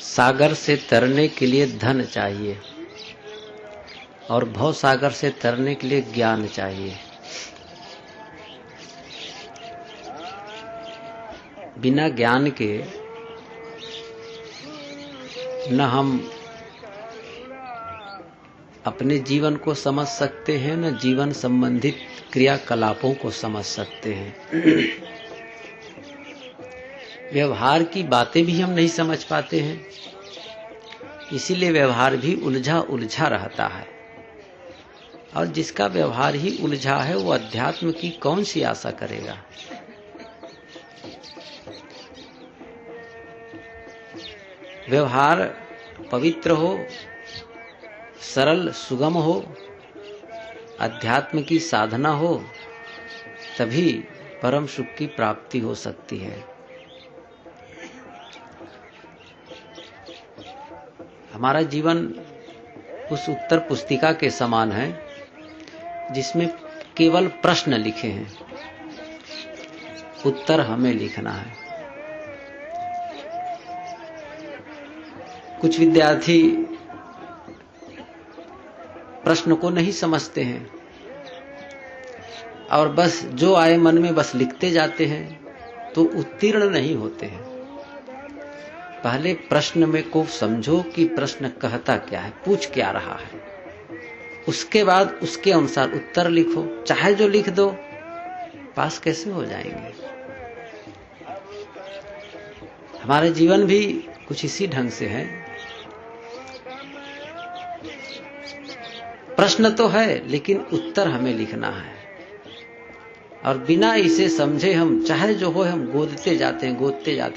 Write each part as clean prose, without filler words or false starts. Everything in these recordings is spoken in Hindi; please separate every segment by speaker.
Speaker 1: सागर से तरने के लिए धन चाहिए और भव सागर से तरने के लिए ज्ञान चाहिए। बिना ज्ञान के न हम अपने जीवन को समझ सकते हैं, न जीवन संबंधित क्रियाकलापों को समझ सकते हैं। व्यवहार की बातें भी हम नहीं समझ पाते हैं, इसीलिए व्यवहार भी उलझा उलझा रहता है। और जिसका व्यवहार ही उलझा है वो अध्यात्म की कौन सी आशा करेगा। व्यवहार पवित्र हो, सरल सुगम हो, अध्यात्म की साधना हो, तभी परम सुख की प्राप्ति हो सकती है। हमारा जीवन उस उत्तर पुस्तिका के समान है जिसमें केवल प्रश्न लिखे हैं, उत्तर हमें लिखना है। कुछ विद्यार्थी प्रश्न को नहीं समझते हैं और बस जो आए मन में बस लिखते जाते हैं, तो उत्तीर्ण नहीं होते हैं। पहले प्रश्न में को समझो कि प्रश्न कहता क्या है, पूछ क्या रहा है, उसके बाद उसके अनुसार उत्तर लिखो। चाहे जो लिख दो, पास कैसे हो जाएंगे। हमारा जीवन भी कुछ इसी ढंग से है। प्रश्न तो है लेकिन उत्तर हमें लिखना है, और बिना इसे समझे हम चाहे जो हो हम गोदते जाते हैं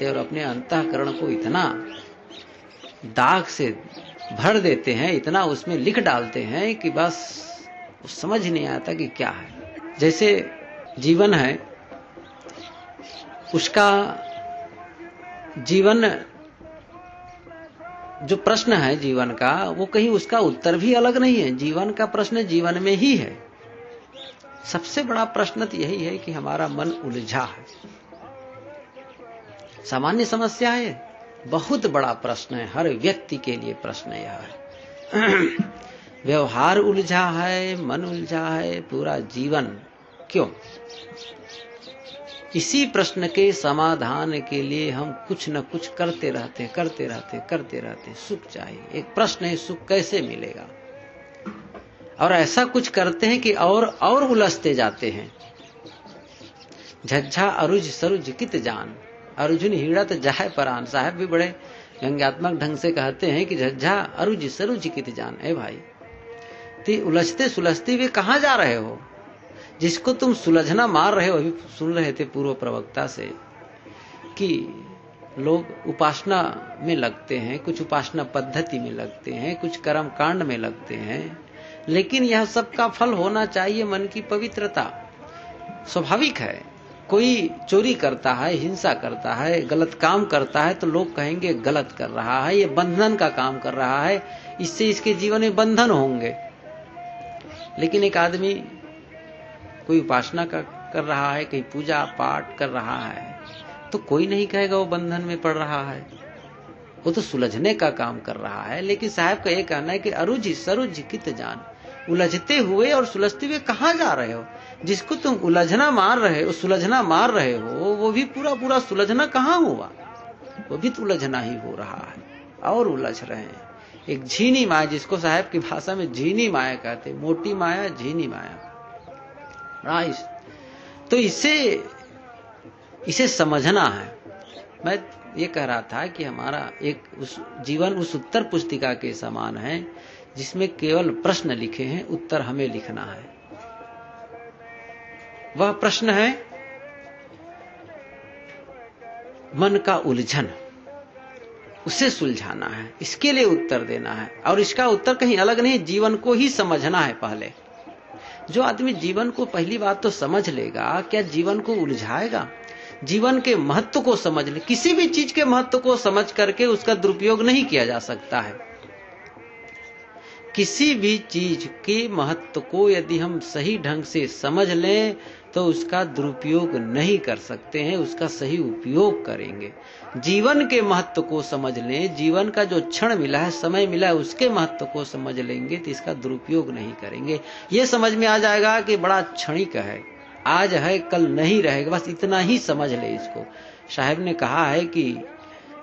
Speaker 1: और अपने अंतःकरण को इतना दाग से भर देते हैं, इतना उसमें लिख डालते हैं कि बस समझ नहीं आता कि क्या है। जैसे जीवन है, उसका जीवन जो प्रश्न है जीवन का, वो कहीं उसका उत्तर भी अलग नहीं है। जीवन का प्रश्न जीवन में ही है। सबसे बड़ा प्रश्न तो यही है कि हमारा मन उलझा है। सामान्य समस्या है, बहुत बड़ा प्रश्न है, हर व्यक्ति के लिए प्रश्न यह है। व्यवहार उलझा है, मन उलझा है, पूरा जीवन क्यों? इसी प्रश्न के समाधान के लिए हम कुछ न कुछ करते रहते। सुख चाहिए। एक प्रश्न है, सुख कैसे मिलेगा? और ऐसा कुछ करते हैं कि और उलझते जाते हैं। झज्झा अरुज सरुज कित जान, अर्जुन हिड़त जाए परान। साहब भी बड़े व्यंग्यात्मक ढंग से कहते हैं कि झज्झा अरुज सरुज कित जान। ए भाई, तो उलझते सुलझते वे कहां जा रहे हो? जिसको तुम सुलझना मार रहे हो, अभी सुन रहे थे पूर्व प्रवक्ता से कि लोग उपासना में लगते हैं, कुछ उपासना पद्धति में लगते हैं, कुछ कर्म कांड में लगते हैं, लेकिन यह सबका फल होना चाहिए मन की पवित्रता। स्वाभाविक है, कोई चोरी करता है, हिंसा करता है, गलत काम करता है तो लोग कहेंगे गलत कर रहा है, ये बंधन का काम कर रहा है, इससे इसके जीवन में बंधन होंगे। लेकिन एक आदमी कोई उपासना कर रहा है, कहीं पूजा पाठ कर रहा है, तो कोई नहीं कहेगा वो बंधन में पड़ रहा है, वो तो सुलझने का काम कर रहा है। लेकिन साहब का ये कहना है कि अरुझ सरुझ कित जान, उलझते हुए और सुलझते हुए कहां जा रहे हो? जिसको तुम उलझना मार रहे हो, सुलझना मार रहे हो, वो भी पूरा सुलझना कहां हुआ? वो भी तो उलझना ही हो रहा है और उलझ रहे हैं। एक झीनी माया, जिसको साहब की भाषा में झीनी माया कहते, मोटी माया, झीनी माया। तो इसे समझना है। मैं ये कह रहा था कि हमारा एक जीवन उस उत्तर पुस्तिका के समान है जिसमें केवल प्रश्न लिखे हैं, उत्तर हमें लिखना है। वह प्रश्न है मन का उलझन, उसे सुलझाना है, इसके लिए उत्तर देना है। और इसका उत्तर कहीं अलग नहीं, जीवन को ही समझना है। पहले जो आदमी जीवन को पहली बात तो समझ लेगा, क्या जीवन को उलझाएगा? जीवन के महत्व को समझ ले। किसी भी चीज के महत्व को समझ करके उसका दुरुपयोग नहीं किया जा सकता है। किसी भी चीज के महत्व को यदि हम सही ढंग से समझ लें तो उसका दुरुपयोग नहीं कर सकते हैं, उसका सही उपयोग करेंगे। जीवन के महत्व को समझ लें, जीवन का जो क्षण मिला है, समय मिला है, उसके महत्व को समझ लेंगे तो इसका दुरुपयोग नहीं करेंगे। ये समझ में आ जाएगा कि बड़ा क्षणिक है, आज है कल नहीं रहेगा, बस इतना ही समझ ले इसको। साहब ने कहा है कि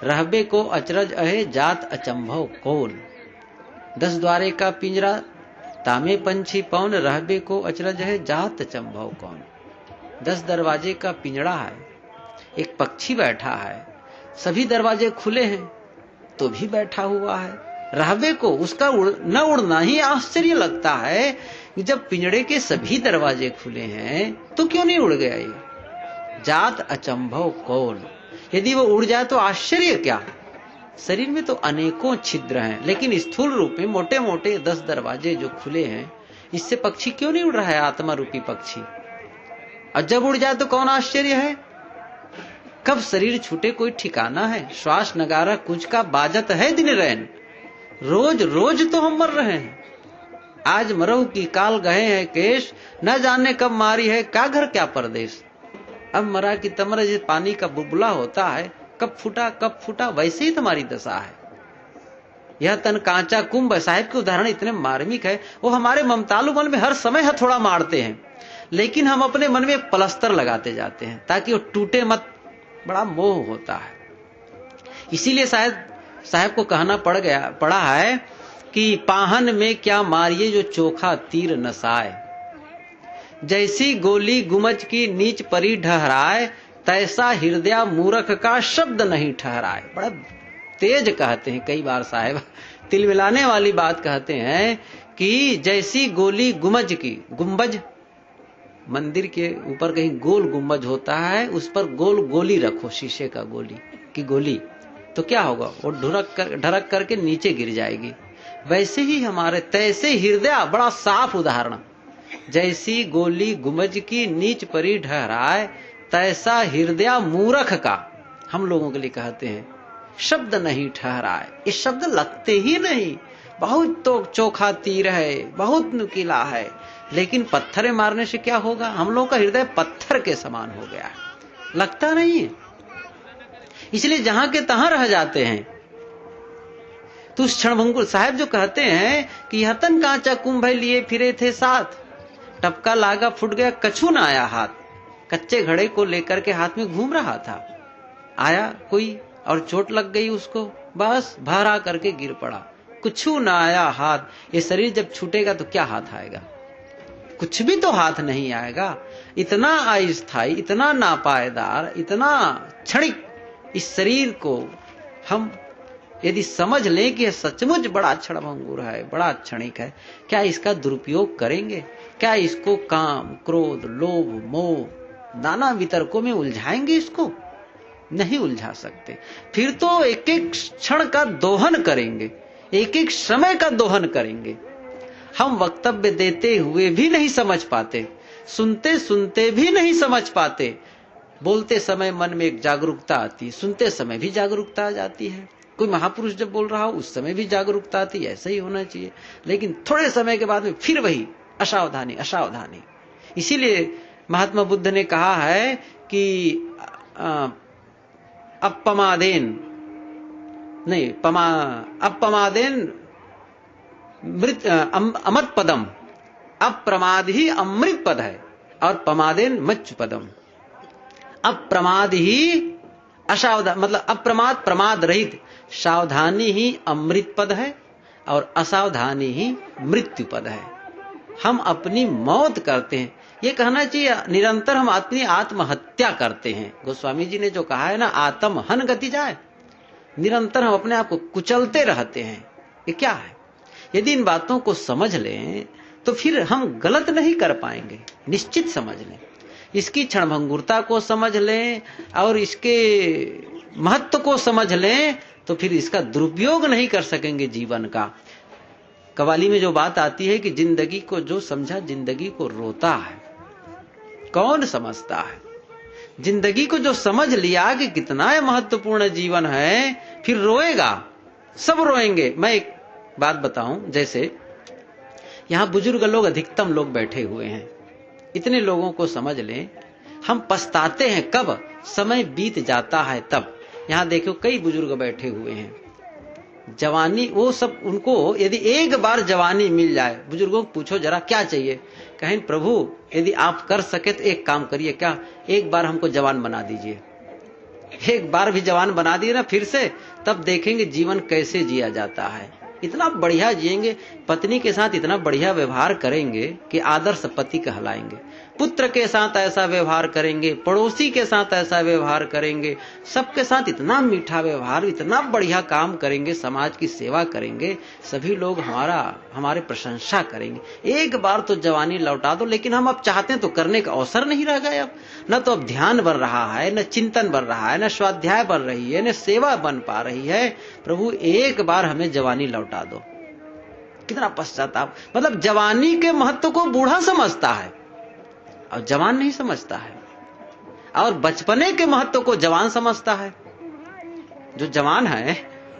Speaker 1: रहबे को अचरज अहे जात अचंभव कौन, 10 द्वारे का पिंजरा तामे पंछी पौन, रहबे को अचरज है जात अचंभव कौन। 10 दरवाजे का पिंजरा है, एक पक्षी बैठा है, सभी दरवाजे खुले हैं तो भी बैठा हुआ है। रहबे को उसका न उड़ना ही आश्चर्य लगता है कि जब पिंजरे के सभी दरवाजे खुले हैं तो क्यों नहीं उड़ गया ये। जात अचंभव कौन, यदि वो उड़ जाए तो आश्चर्य क्या। शरीर में तो अनेकों छिद्र हैं, लेकिन स्थूल रूप में मोटे मोटे 10 दरवाजे जो खुले हैं, इससे पक्षी क्यों नहीं उड़ रहा है, आत्मा रूपी पक्षी। और जब उड़ जाए तो कौन आश्चर्य है। कब शरीर छूटे कोई ठिकाना है, श्वास नगारा कुछ का बाजत है दिन रैन, रोज रोज तो हम मर रहे हैं। आज मरहु की काल गए हैं केश, न जाने कब मारी है का घर क्या परदेश। अब मरा की तमरा जैसे पानी का बुलबुला होता है, कब फूटा, वैसे ही तुम्हारी दशा है। यह तन कांचा कुंभ। साहिब के उदाहरण इतने मार्मिक है, वो हमारे ममतालु मन में हर समय हथौड़ा मारते हैं, लेकिन हम अपने मन में पलस्तर लगाते जाते हैं ताकि वो टूटे मत। बड़ा मोह होता है। इसीलिए साहब को कहना पड़ा है कि पाहन में क्या मारिए जो चोखा तीर नसाए, जैसी गोली गुमज की नीच परी ढहराए, तैसा हृदय मूर्ख का शब्द नहीं ठहराए। बड़ा तेज कहते हैं कई बार साहब, तिल मिलाने वाली बात कहते हैं कि जैसी गोली गुमज की, गुंबज मंदिर के ऊपर कहीं गोल गुंबज होता है, उस पर गोल गोली रखो, शीशे का गोली की गोली, तो क्या होगा, वो ढरक करके नीचे गिर जाएगी। वैसे ही हमारे तैसे हृदय, बड़ा साफ उदाहरण, जैसी गोली गुमज की नीच परी ढहराए, तैसा हृदय मूर्ख का, हम लोगों के लिए कहते हैं, शब्द नहीं ठहराए। ये शब्द लगते ही नहीं। बहुत तो चोखा तीर है, बहुत नुकीला है, लेकिन पत्थर मारने से क्या होगा। हम लोगों का हृदय पत्थर के समान हो गया है, लगता नहीं है, इसलिए जहां के तहां रह जाते हैं। तो उस क्षणभंगुर साहब जो कहते हैं कि हतन कांचा कुंभ लिए फिरे थे साथ, टपका लागा फुट गया कछु न आया हाथ। कच्चे घड़े को लेकर के हाथ में घूम रहा था, आया कोई और चोट लग गई उसको, बस भारा करके गिर पड़ा, कुछ न आया हाथ। ये शरीर जब छूटेगा तो क्या हाथ आएगा, कुछ भी तो हाथ नहीं आएगा। इतना अस्थायी, इतना नापायदार, इतना क्षणिक इस शरीर को हम यदि समझ लें कि यह सचमुच बड़ा क्षणभंगुर है, बड़ा क्षणिक है, क्या इसका दुरुपयोग करेंगे? क्या इसको काम, क्रोध, लोभ, मोह, नाना वितर्कों में उलझाएंगे? इसको नहीं उलझा सकते। फिर तो एक एक क्षण का दोहन करेंगे, एक एक समय का दोहन करेंगे। हम वक्तव्य देते हुए भी नहीं समझ पाते, सुनते सुनते भी नहीं समझ पाते। बोलते समय मन में एक जागरूकता आती, सुनते समय भी जागरूकता आ जाती है। कोई महापुरुष जब बोल रहा हो उस समय भी जागरूकता आती, ऐसा ही होना चाहिए। लेकिन थोड़े समय के बाद में फिर वही असावधानी, असावधानी। इसीलिए महात्मा बुद्ध ने कहा है कि अपमादेन अमृत पदम, अप्रमाद ही अमृत पद है, और प्रमादेन मच्चु पदम। अप्रमाद ही असावधान, मतलब अप्रमाद प्रमाद रहित, सावधानी ही अमृत पद है और असावधानी ही मृत्यु पद है। हम अपनी मौत करते हैं, ये कहना चाहिए निरंतर हम अपनी आत्महत्या करते हैं। गोस्वामी जी ने जो कहा है ना, आत्म हन गति जाए, निरंतर हम अपने आप को कुचलते रहते हैं। ये क्या है? यदि इन बातों को समझ लें तो फिर हम गलत नहीं कर पाएंगे, निश्चित समझ लें। इसकी क्षणभंगुरता को समझ लें और इसके महत्व को समझ लें तो फिर इसका दुरुपयोग नहीं कर सकेंगे जीवन का। कव्वाली में जो बात आती है कि जिंदगी को जो समझा जिंदगी को रोता है, कौन समझता है? जिंदगी को जो समझ लिया कि कितना महत्वपूर्ण जीवन है, फिर रोएगा, सब रोएंगे। मैं एक बात बताऊं, जैसे यहां बुजुर्ग लोग अधिकतम लोग बैठे हुए हैं, इतने लोगों को समझ लें। हम पछताते हैं कब? समय बीत जाता है तब। यहां देखो कई बुजुर्ग बैठे हुए हैं, जवानी वो सब, उनको यदि एक बार जवानी मिल जाए, बुजुर्गों को पूछो जरा क्या चाहिए, कहें प्रभु यदि आप कर सके तो एक काम करिए, क्या एक बार हमको जवान बना दीजिए। एक बार भी जवान बना दिए ना फिर से, तब देखेंगे जीवन कैसे जिया जाता है। इतना बढ़िया जिएंगे, पत्नी के साथ इतना बढ़िया व्यवहार करेंगे कि आदर्श पति कहलाएंगे, पुत्र के साथ ऐसा व्यवहार करेंगे, पड़ोसी के साथ ऐसा व्यवहार करेंगे, सबके साथ इतना मीठा व्यवहार, इतना बढ़िया काम करेंगे, समाज की सेवा करेंगे, सभी लोग हमारे प्रशंसा करेंगे। एक बार तो जवानी लौटा दो, लेकिन हम अब चाहते हैं तो करने का अवसर नहीं रह गया। अब न तो अब ध्यान बन रहा है, न चिंतन बन रहा है, न स्वाध्याय बन रही है, न सेवा बन पा रही है। प्रभु एक बार हमें जवानी लौटा दो। कितना पश्चाताप, मतलब जवानी के महत्व को बूढ़ा समझता है और जवान नहीं समझता है, और बचपने के महत्व को जवान समझता है। जो जवान है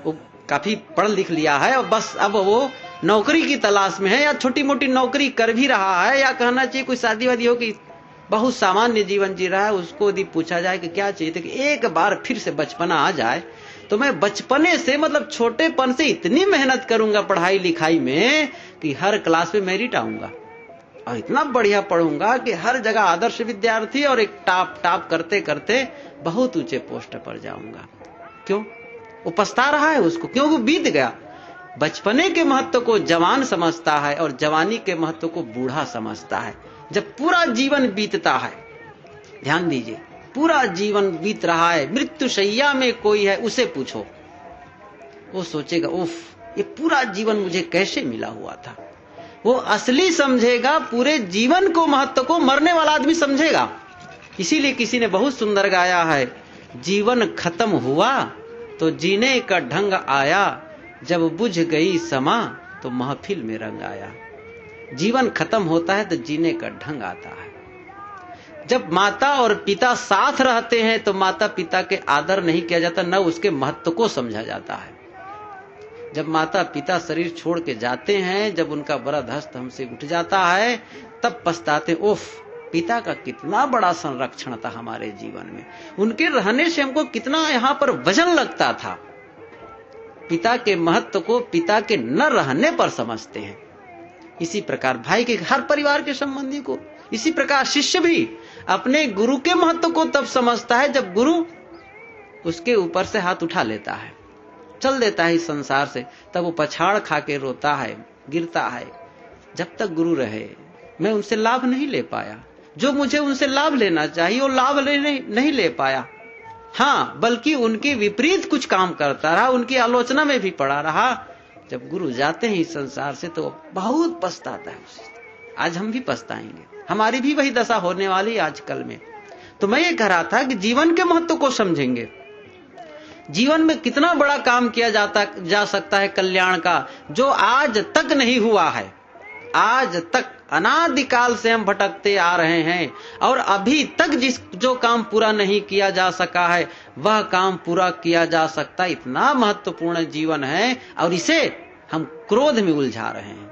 Speaker 1: वो काफी पढ़ लिख लिया है और बस अब वो नौकरी की तलाश में है, या छोटी मोटी नौकरी कर भी रहा है, या कहना चाहिए कोई शादी वादी हो कि बहुत सामान्य जीवन जी रहा है। उसको यदि पूछा जाए कि क्या चाहिए, तो कि एक बार फिर से बचपना आ जाए तो मैं बचपने से, मतलब छोटेपन से इतनी मेहनत करूंगा पढ़ाई लिखाई में कि हर क्लास में मेरिट आऊंगा, और इतना बढ़िया पढ़ूंगा कि हर जगह आदर्श विद्यार्थी, और एक टॉप करते करते बहुत ऊंचे पोस्ट पर जाऊंगा। क्यों? वो पछता रहा है उसको, क्यों? वो बीत गया। बचपने के महत्व को जवान समझता है और जवानी के महत्व को बूढ़ा समझता है। जब पूरा जीवन बीतता है, ध्यान दीजिए, पूरा जीवन बीत रहा है, मृत्यु शैया में कोई है, उसे पूछो, वो सोचेगा उफ, ये पूरा जीवन मुझे कैसे मिला हुआ था। वो असली समझेगा पूरे जीवन को, महत्व को मरने वाला आदमी समझेगा। इसीलिए किसी ने बहुत सुंदर गाया है, जीवन खत्म हुआ तो जीने का ढंग आया, जब बुझ गई समा तो महफिल में रंग आया। जीवन खत्म होता है तो जीने का ढंग आता है। जब माता और पिता साथ रहते हैं तो माता पिता के आदर नहीं किया जाता, न उसके महत्व को समझा जाता है। जब माता पिता शरीर छोड़ के जाते हैं, जब उनका वरद हस्त हमसे उठ जाता है, तब पछताते, उफ, पिता का कितना बड़ा संरक्षण था हमारे जीवन में, उनके रहने से हमको कितना यहां पर वजन लगता था। पिता के महत्व को पिता के न रहने पर समझते हैं। इसी प्रकार भाई के, हर परिवार के संबंधी को, इसी प्रकार शिष्य भी अपने गुरु के महत्व को तब समझता है जब गुरु उसके ऊपर से हाथ उठा लेता है, चल देता है इस संसार से, तब वो पछाड़ खा के रोता है, गिरता है। जब तक गुरु रहे मैं उनसे लाभ नहीं ले पाया, जो मुझे उनसे लाभ लेना चाहिए वो लाभ नहीं ले पाया। हाँ, बल्कि उनके विपरीत कुछ काम करता रहा, उनकी आलोचना में भी पड़ा रहा। जब गुरु जाते हैं इस संसार से तो बहुत पछताता है उसे। आज हम भी पछताएंगे, हमारी भी वही दशा होने वाली है आजकल में। तो मैं ये कह रहा था कि जीवन के महत्व को समझेंगे। जीवन में कितना बड़ा काम किया जा सकता है कल्याण का, जो आज तक नहीं हुआ है। आज तक अनादिकाल से हम भटकते आ रहे हैं, और अभी तक जो काम पूरा नहीं किया जा सका है वह काम पूरा किया जा सकता। इतना महत्वपूर्ण जीवन है, और इसे हम क्रोध में उलझा रहे हैं,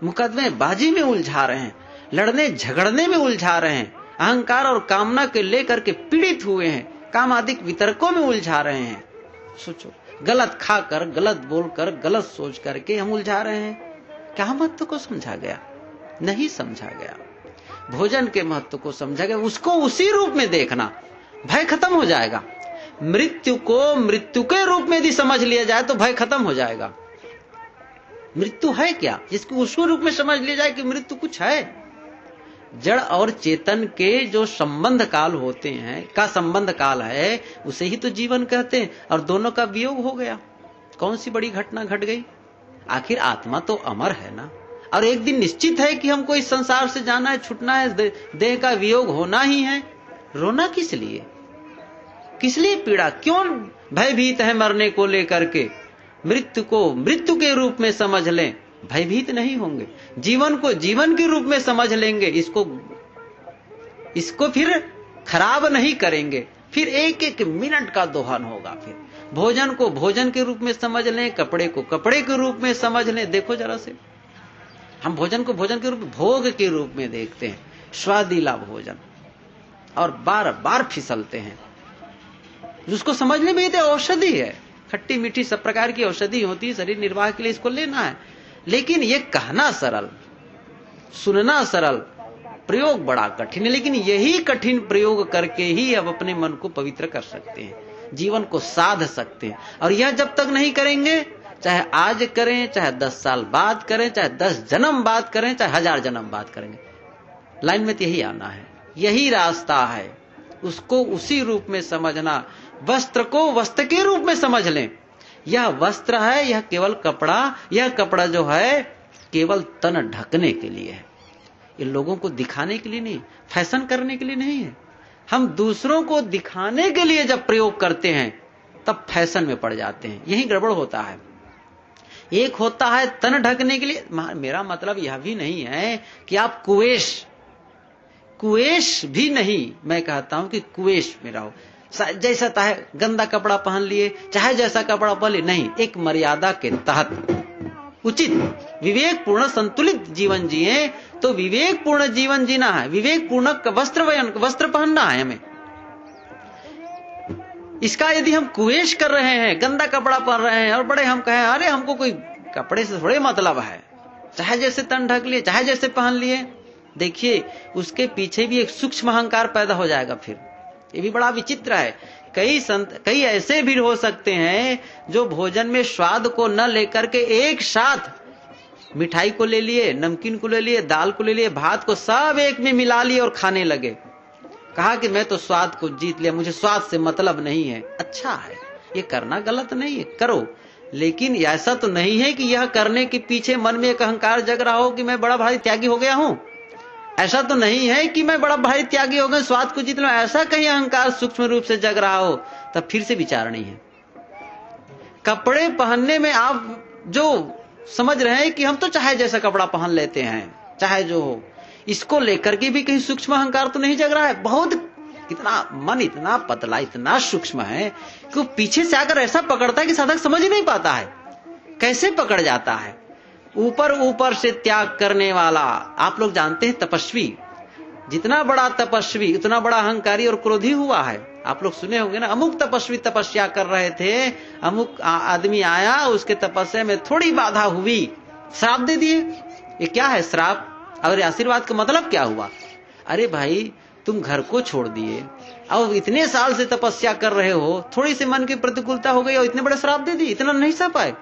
Speaker 1: मुकदमेबाजी में उलझा रहे हैं, लड़ने झगड़ने में उलझा रहे हैं, अहंकार और कामना के लेकर के पीड़ित हुए हैं, कामादिक वितर्कों में उलझा रहे हैं। सोचो, गलत खाकर, गलत बोलकर, गलत सोच करके हम उलझा रहे हैं। क्या महत्व को समझा गया? नहीं समझा गया। भोजन के महत्व को समझा गया, उसको उसी रूप में देखना, भय खत्म हो जाएगा। मृत्यु को मृत्यु के रूप में यदि समझ लिया जाए तो भय खत्म हो जाएगा। मृत्यु है क्या, जिसको उस रूप में समझ लिया जाए कि मृत्यु कुछ है। जड़ और चेतन के जो संबंध काल होते हैं, का संबंध काल है, उसे ही तो जीवन कहते हैं, और दोनों का वियोग हो गया। कौन सी बड़ी घटना घट गई? आखिर आत्मा तो अमर है ना, और एक दिन निश्चित है कि हमको इस संसार से जाना है, छूटना है, देह का वियोग होना ही है। रोना किस लिए? किस लिए पीड़ा? क्यों भयभीत है मरने को लेकर के? मृत्यु को मृत्यु के रूप में समझ लें, भयभीत नहीं होंगे। जीवन को जीवन के रूप में समझ लेंगे, इसको फिर खराब नहीं करेंगे। फिर एक एक मिनट का दोहन होगा। फिर भोजन को भोजन के रूप में समझ लें, कपड़े को कपड़े के रूप में समझ लें। देखो जरा से, हम भोजन को भोजन के रूप में, भोग के रूप में देखते हैं, स्वादिला भोजन, और बार बार फिसलते हैं। जिसको समझने में तो औषधि है, खट्टी मीठी सब प्रकार की औषधि होती है, शरीर निर्वाह के लिए इसको लेना है। लेकिन ये कहना सरल, सुनना सरल, प्रयोग बड़ा कठिन है। लेकिन यही कठिन प्रयोग करके ही अब अपने मन को पवित्र कर सकते हैं, जीवन को साध सकते हैं। और यह जब तक नहीं करेंगे, चाहे आज करें, चाहे 10 साल बाद करें, चाहे 10 जन्म बाद करें, चाहे 1000 जन्म बाद करेंगे, लाइन में तो यही आना है, यही रास्ता है। उसको उसी रूप में समझना। वस्त्र को वस्त्र के रूप में समझ लें। यह वस्त्र है, यह केवल कपड़ा, यह कपड़ा जो है केवल तन ढकने के लिए है, ये लोगों को दिखाने के लिए नहीं, फैशन करने के लिए नहीं है। हम दूसरों को दिखाने के लिए जब प्रयोग करते हैं तब फैशन में पड़ जाते हैं, यही गड़बड़ होता है। एक होता है तन ढकने के लिए, मेरा मतलब यह भी नहीं है कि आप कुएश भी नहीं, मैं कहता हूं कि कुएश में रहो, जैसा चाहे गंदा कपड़ा पहन लिए, चाहे जैसा कपड़ा पहन लिए, नहीं, एक मर्यादा के तहत उचित विवेकपूर्ण संतुलित जीवन जिए। तो विवेकपूर्ण जीवन जीना है, विवेकपूर्ण वस्त्र पहनना है हमें। इसका यदि हम कुएश कर रहे हैं, गंदा कपड़ा पहन रहे हैं और बड़े हम कहें अरे हमको कोई कपड़े से थोड़े मतलब है, चाहे जैसे तन ढक लिए, चाहे जैसे पहन लिए, देखिए उसके पीछे भी एक सूक्ष्म अहंकार पैदा हो जाएगा। फिर ये भी बड़ा विचित्र है। कई ऐसे भी हो सकते हैं जो भोजन में स्वाद को न लेकर के एक साथ मिठाई को ले लिए, नमकीन को ले लिए, दाल को ले लिए, भात को सब एक में मिला लिए और खाने लगे। कहा कि मैं तो स्वाद को जीत लिया, मुझे स्वाद से मतलब नहीं है। अच्छा है, ये करना गलत नहीं है, करो, लेकिन ऐसा तो नहीं है कि यह करने के पीछे मन में एक अहंकार जग रहा हो कि मैं बड़ा भारी त्यागी हो गया हूं। ऐसा तो नहीं है कि मैं बड़ा भारी त्यागी हो गया, स्वाद को जीत लूं, ऐसा कहीं अहंकार सूक्ष्म रूप से जग रहा हो, तब फिर से विचारणी है। कपड़े पहनने में आप जो समझ रहे हैं कि हम तो चाहे जैसा कपड़ा पहन लेते हैं, चाहे जो हो, इसको लेकर के भी कहीं सूक्ष्म अहंकार तो नहीं जग रहा है। बहुत इतना मन इतना पतला, इतना सूक्ष्म है कि वो पीछे से आकर ऐसा पकड़ता है कि साधक समझ ही नहीं पाता है कैसे पकड़ जाता है। ऊपर से त्याग करने वाला, आप लोग जानते हैं तपस्वी, जितना बड़ा तपस्वी उतना बड़ा अहंकारी और क्रोधी हुआ है। आप लोग सुने होंगे ना, अमुक तपस्वी तपस्या कर रहे थे, अमुक आदमी आया, उसके तपस्या में थोड़ी बाधा हुई, श्राप दे दिए। ये क्या है श्राप? और आशीर्वाद का मतलब क्या हुआ? अरे भाई तुम घर को छोड़ दिए और इतने साल से तपस्या कर रहे हो, थोड़ी सी मन की प्रतिकूलता हो गई और इतने बड़े श्राप दे दी, इतना नहीं सह पाए।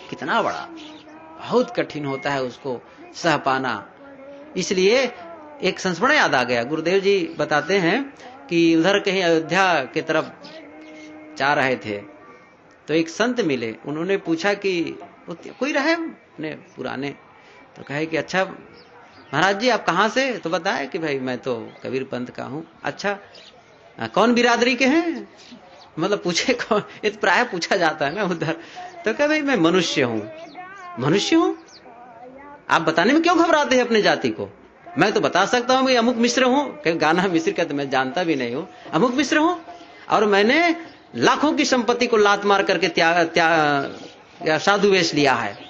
Speaker 1: कितना बड़ा, बहुत कठिन होता है उसको सह पाना। इसलिए एक संस्मरण याद आ गया। गुरुदेव जी बताते हैं कि उधर कहीं अयोध्या की तरफ जा रहे थे तो एक संत मिले। उन्होंने पूछा कि कोई रहे अपने पुराने, तो कहे कि अच्छा महाराज जी आप कहाँ से? तो बताया कि भाई मैं तो कबीर पंथ का हूँ। अच्छा कौन बिरादरी के हैं? मतलब पूछे कौन, ये तो प्राय पूछा जाता है ना उधर। तो कहे भाई मैं मनुष्य हूँ। मनुष्य हूँ? आप बताने में क्यों घबराते हैं अपने जाति को? मैं तो बता सकता हूँ मैं अमुक मिश्र हूँ। गाना मिश्र का तो मैं जानता भी नहीं हूँ। अमुक मिश्र हूँ और मैंने लाखों की संपत्ति को लात मार करके साधु वेश लिया है।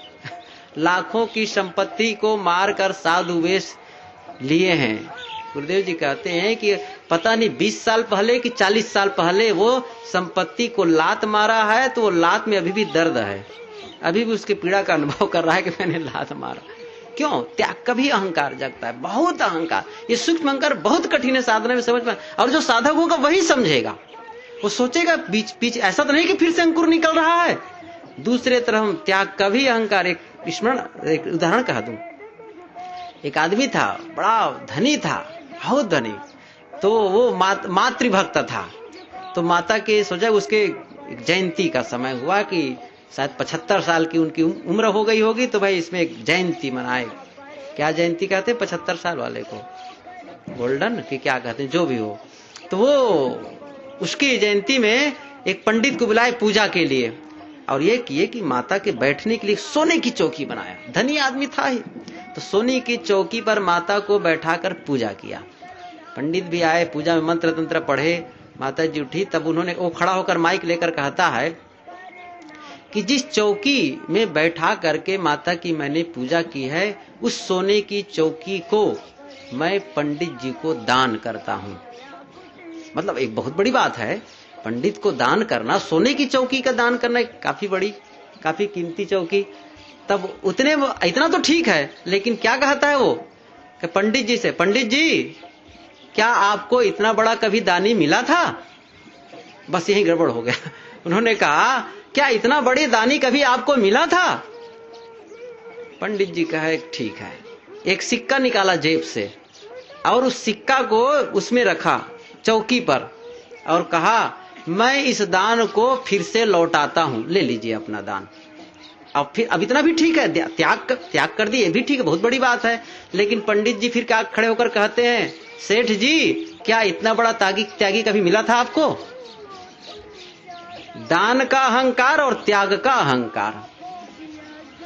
Speaker 1: लाखों की संपत्ति को मारकर साधु वेश लिए हैं। गुरुदेव जी कहते हैं कि पता नहीं 20 साल पहले कि 40 साल पहले वो संपत्ति को लात मारा है, तो वो लात में अभी भी दर्द है, अभी भी उसके पीड़ा का अनुभव कर रहा है कि मैंने लात मारा। क्यों? त्याग का भी अहंकार जगता है, बहुत अहंकार। ये सूक्ष्म अहंकार बहुत कठिन है साधना में समझ में, और जो साधक होगा वही समझेगा। वो सोचेगा बीच ऐसा तो नहीं कि फिर से अंकुर निकल रहा है। दूसरे तरफ त्याग का भी अहंकार। एक उदाहरण कह दूं। एक आदमी था, बड़ा धनी था, बहुत धनी। तो वो मातृभक्त था। तो माता के सोचा उसके जयंती का समय हुआ कि शायद 75 साल की उनकी उम्र हो गई होगी, तो भाई इसमें एक जयंती मनाए। क्या जयंती कहते हैं 75 साल वाले को? गोल्डन की क्या कहते हैं, जो भी हो। तो वो उसकी जयंती में एक पंडित को बुलाए पूजा के लिए, और ये किए कि माता के बैठने के लिए सोने की चौकी बनाया। धनी आदमी था ही, तो सोने की चौकी पर माता को बैठाकर पूजा किया। पंडित भी आए, पूजा में मंत्र तंत्र पढ़े, माता जी उठी। तब उन्होंने वो खड़ा होकर माइक लेकर कहता है कि जिस चौकी में बैठा करके माता की मैंने पूजा की है, उस सोने की चौकी को मैं पंडित जी को दान करता हूं। मतलब एक बहुत बड़ी बात है, पंडित को दान करना, सोने की चौकी का दान करना काफी बड़ी, काफी कीमती चौकी। तब उतने इतना तो ठीक है, लेकिन क्या कहता है वो कि पंडित जी से, पंडित जी क्या आपको इतना बड़ा कभी दानी मिला था? बस यही गड़बड़ हो गया। उन्होंने कहा क्या इतना बड़े दानी कभी आपको मिला था? पंडित जी कहा ठीक है। एक सिक्का निकाला जेब से और उस सिक्का को उसमें रखा चौकी पर और कहा मैं इस दान को फिर से लौटाता हूं, ले लीजिए अपना दान। अब फिर अब इतना भी ठीक है, त्याग कर दिए, भी ठीक है, बहुत बड़ी बात है। लेकिन पंडित जी फिर क्या खड़े होकर कहते हैं, सेठ जी क्या इतना बड़ा त्यागी कभी मिला था आपको? दान का अहंकार और त्याग का अहंकार,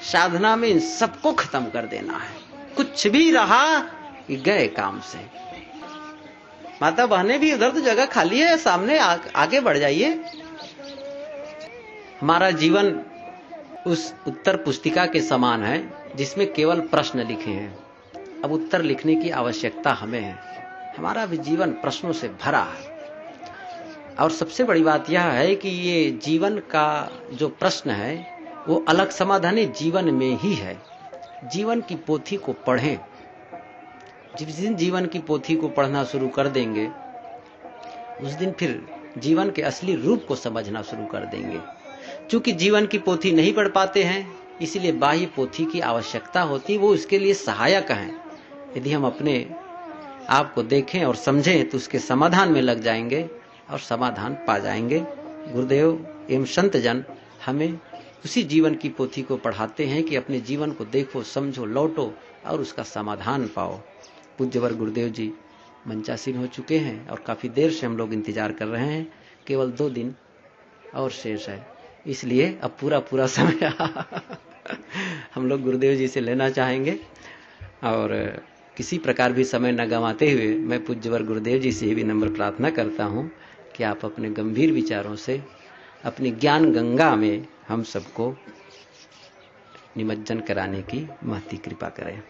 Speaker 1: साधना में इन सबको खत्म कर देना है। कुछ भी रहा गए काम से। माता बहने भी उधर तो जगह खाली है, सामने आगे बढ़ जाइए। हमारा जीवन उस उत्तर पुस्तिका के समान है जिसमें केवल प्रश्न लिखे हैं। अब उत्तर लिखने की आवश्यकता हमें है। हमारा भी जीवन प्रश्नों से भरा है। और सबसे बड़ी बात यह है कि ये जीवन का जो प्रश्न है वो अलग समाधान जीवन में ही है। जीवन की पोथी को पढ़ें। जिस दिन जीवन की पोथी को पढ़ना शुरू कर देंगे, उस दिन फिर जीवन के असली रूप को समझना शुरू कर देंगे। चूंकि जीवन की पोथी नहीं पढ़ पाते हैं, इसलिए बाह्य पोथी की आवश्यकता होती, वो उसके लिए सहायक है। यदि हम अपने आप को देखें और समझें तो उसके समाधान में लग जाएंगे और समाधान पा जाएंगे। गुरुदेव एवं संत जन हमें उसी जीवन की पोथी को पढ़ाते हैं कि अपने जीवन को देखो, समझो, लौटो और उसका समाधान पाओ। पूज्यवर गुरुदेव जी मंचासीन हो चुके हैं और काफी देर से हम लोग इंतजार कर रहे हैं। केवल 2 दिन और शेष है, इसलिए अब पूरा समय हम लोग गुरुदेव जी से लेना चाहेंगे। और किसी प्रकार भी समय न गंवाते हुए मैं पूज्यवर गुरुदेव जी से भी नम्र प्रार्थना करता हूं कि आप अपने गंभीर विचारों से अपनी ज्ञान गंगा में हम सबको निमज्जन कराने की महती कृपा करें।